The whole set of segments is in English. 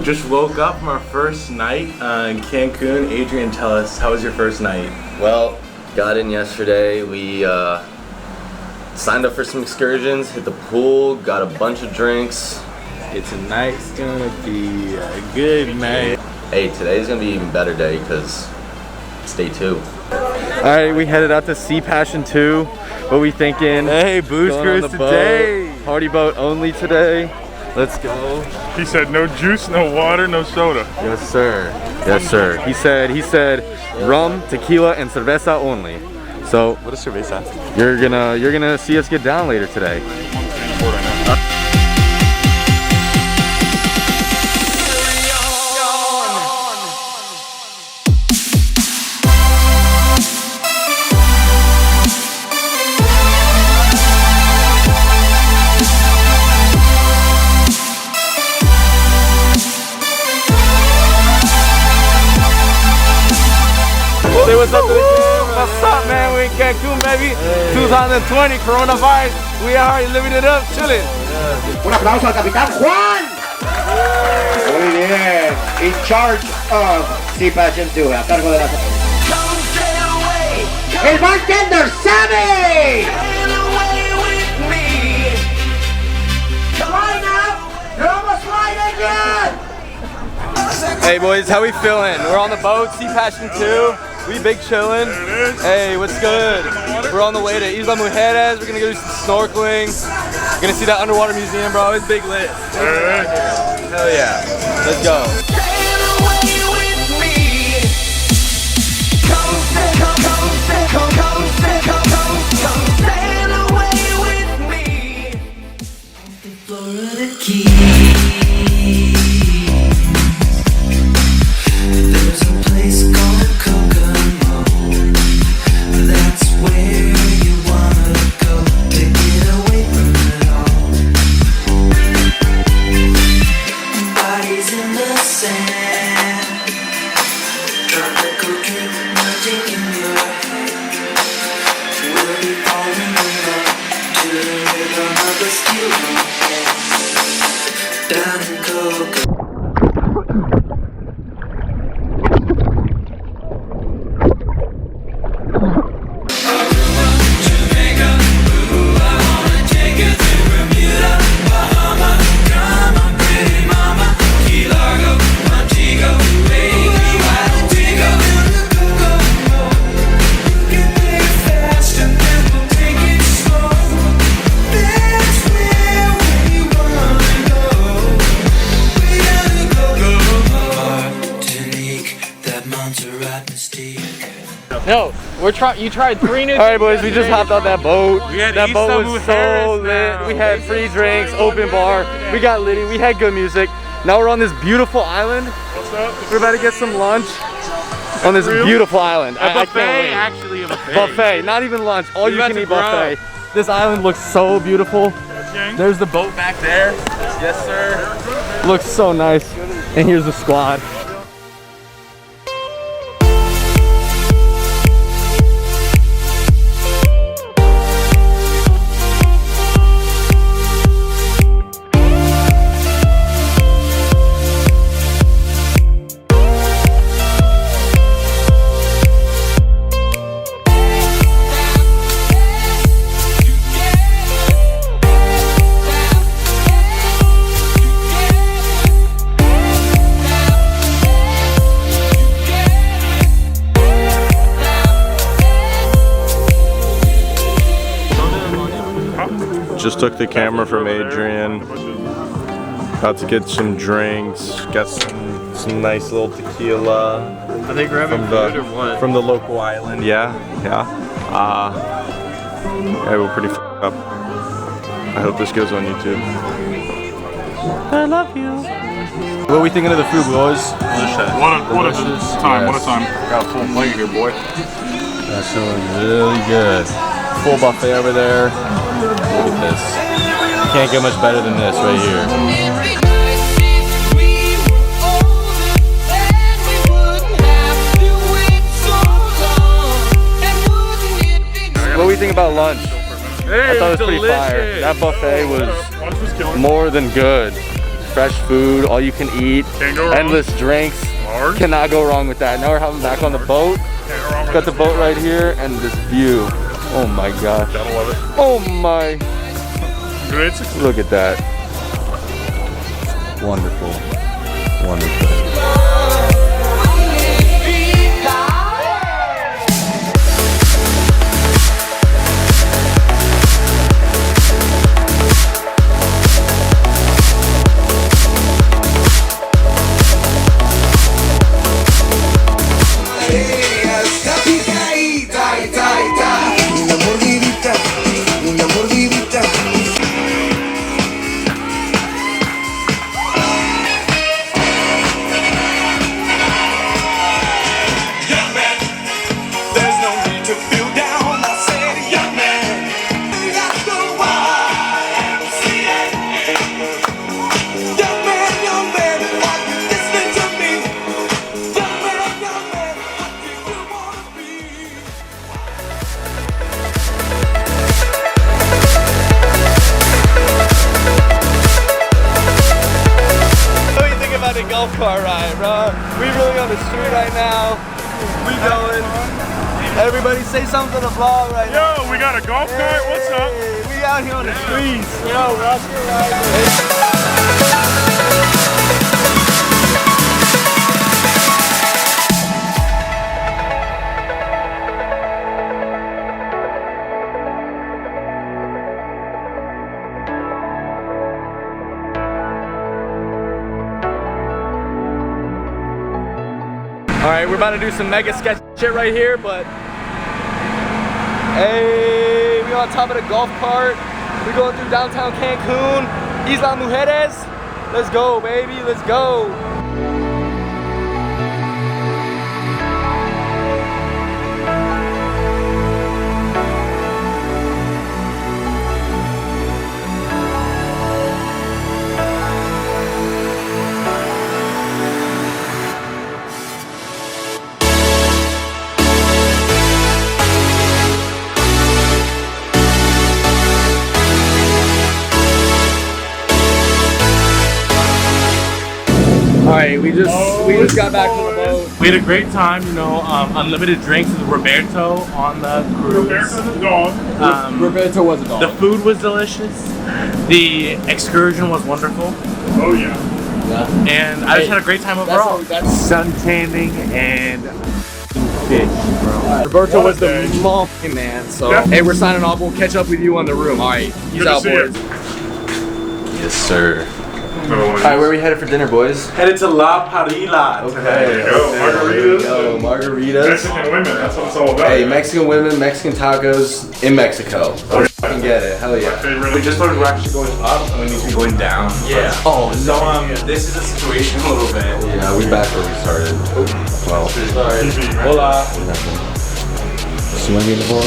just woke up from our first night in Cancun. Adrian, tell us, how was your first night? Well, got in yesterday. We signed up for some excursions, hit the pool, got a bunch of drinks. It's gonna be a good night. Hey, today's gonna be an even better day because it's day 2. Alright, we headed out to Sea Passion 2. What we thinking? Hey, booze cruise today. Party boat only today. Let's go. He said no juice, no water, no soda. Yes, sir. Yes, sir. He said rum, tequila, and cerveza only. So What is cerveza? you're gonna see us get down later today. Say what's up to the camera. What's up, man? We in Cancun, baby. 2020, coronavirus. We are already living it up, chilling. Un aplauso al Capitán Juan. Muy bien. In charge of Sea Passion 2. A cargo de la... El bartender Sammy. Right now, you're almost right, Adrian. Hey boys, how we feeling? We're on the boat, Sea Passion 2. We big chillin'. Hey, what's good? We're on the way to Isla Mujeres. We're gonna go do some snorkeling. We're gonna see that underwater museum, bro. It's big lit. Hell yeah. Let's go. No, you tried 3 new. Alright boys, we just hopped on that boat. That boat Isla was so Mujeres lit. now. We had free drinks, open bar. We got litty, we had good music. Now we're on this beautiful island. What's up? We're about to get some lunch on this beautiful island. I can't wait. Actually, a buffet. Buffet, not even lunch, all you can eat buffet. This island looks so beautiful. There's the boat back there. Yes, sir. Looks so nice. And here's the squad. Just took the camera from Adrian. About to get some drinks. Got some nice little tequila. I think we're having food or what? From the local island. Yeah. Yeah, we're pretty f***ed up. I hope this goes on YouTube. I love you. What are we thinking of the food, boys? What a time. What a time. Got a full plate here, boy. That's feeling really good. Full buffet over there. Look at this. Can't get much better than this right here. What do we think about lunch? Hey, I thought it was pretty delicious. fire. That buffet was more than good. fresh food, all you can eat, endless drinks. Cannot go wrong with that. Now we're having back on the boat. Got the boat right here and this view. Oh my gosh. Gotta love it. Oh my. Look at that. Wonderful. Wonderful. Golf cart ride, bro. We really on the street right now. We going. Everybody say something to the vlog right now. Yo, we got a golf cart. What's up? We out here on the streets. Yo, rock your ride. All right, we're about to do some mega sketch shit right here, but hey, we on top of the golf cart. We're going through downtown Cancun, Isla Mujeres. Let's go, baby, let's go. Alright, we just got back from the boat. We had a great time, you know, unlimited drinks with Roberto on the cruise. Roberto's a dog. Roberto was a dog. The food was delicious. The excursion was wonderful. Oh yeah. And I just had a great time overall. That's sun tanning and fish, bro. Roberto was the monkey man, so hey, we're signing off. We'll catch up with you on the room. Alright, he's out, boys. Yes, sir. Alright, where are we headed for dinner, boys? Headed to La Parrilla. Okay. There you go. Margaritas. Yo, margaritas. Mexican women. That's what it's all about. Hey, Mexican women, Mexican tacos in Mexico. Let's fucking get it. Hell yeah. We just learned we're actually going up and we need to be going down. Yeah. Oh, So this is a situation a little bit. Yeah, we back where we started. Well, Sorry. Hola. swinging the ball.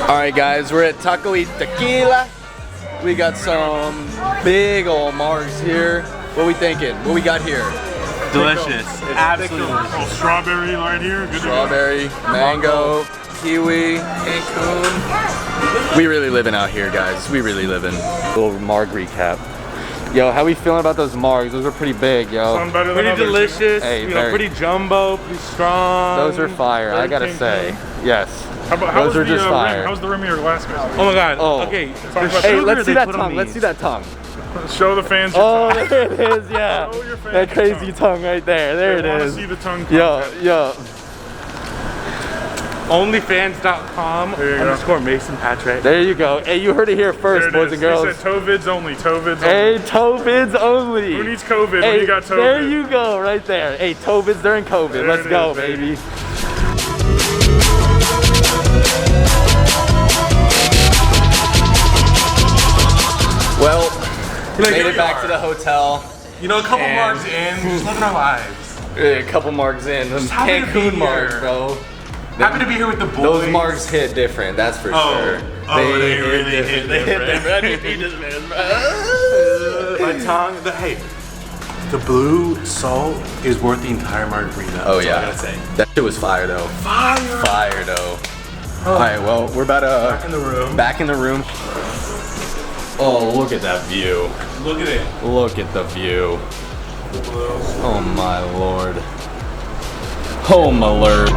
Alright guys, we're at Taco y Tequila. We got some big old margs here. What we thinking? What we got here? Delicious. Absolutely delicious. Oh, strawberry right here. Good Strawberry, mango, kiwi, Cancun. We really living out here, guys. We really living. Little marg recap. Yo, how we feeling about those margs? Those are pretty big, yo. Some better than Pretty others. delicious. Hey, you know, very- pretty jumbo, pretty strong. Those are fire, I gotta say. Yes. How Those was are the, just fire. How's the rim of your glass, guys? Oh my god. Oh. Okay. Talk about Hey, sugar let's see they that put on tongue. Let's these. see that tongue. Show the fans your Oh, tongue. there it is, yeah. Show your fans That your crazy tongue right there. There it I want to is. see the tongue. Yo, content. yo. Onlyfans.com There you go. _ Mason Patrick. There you go. Hey, you heard it here There first, it boys is. and girls. He said TOVIDs only. TOVIDs only. Hey, TOVIDs only. Who needs COVID Hey, when you got TOVID? there you go, right there. Hey, TOVIDs during COVID. There Let's it go, is, baby. baby. Well, made it back to the hotel. You know, a couple And- marks in, just living our lives. A couple marks in. Them happy to be Cancun marks, here. bro. Happy to be here with the boys. Those marks hit different, that's for sure. They really hit different. My tongue, the blue salt is worth the entire margarita. Oh That's all I yeah. gotta say. That shit was fire though. Fire though. Alright, well, we're about to Back in the room. back in the room. Oh, look at that view. Look at it. Look at the view. Oh my lord. Oh my lord.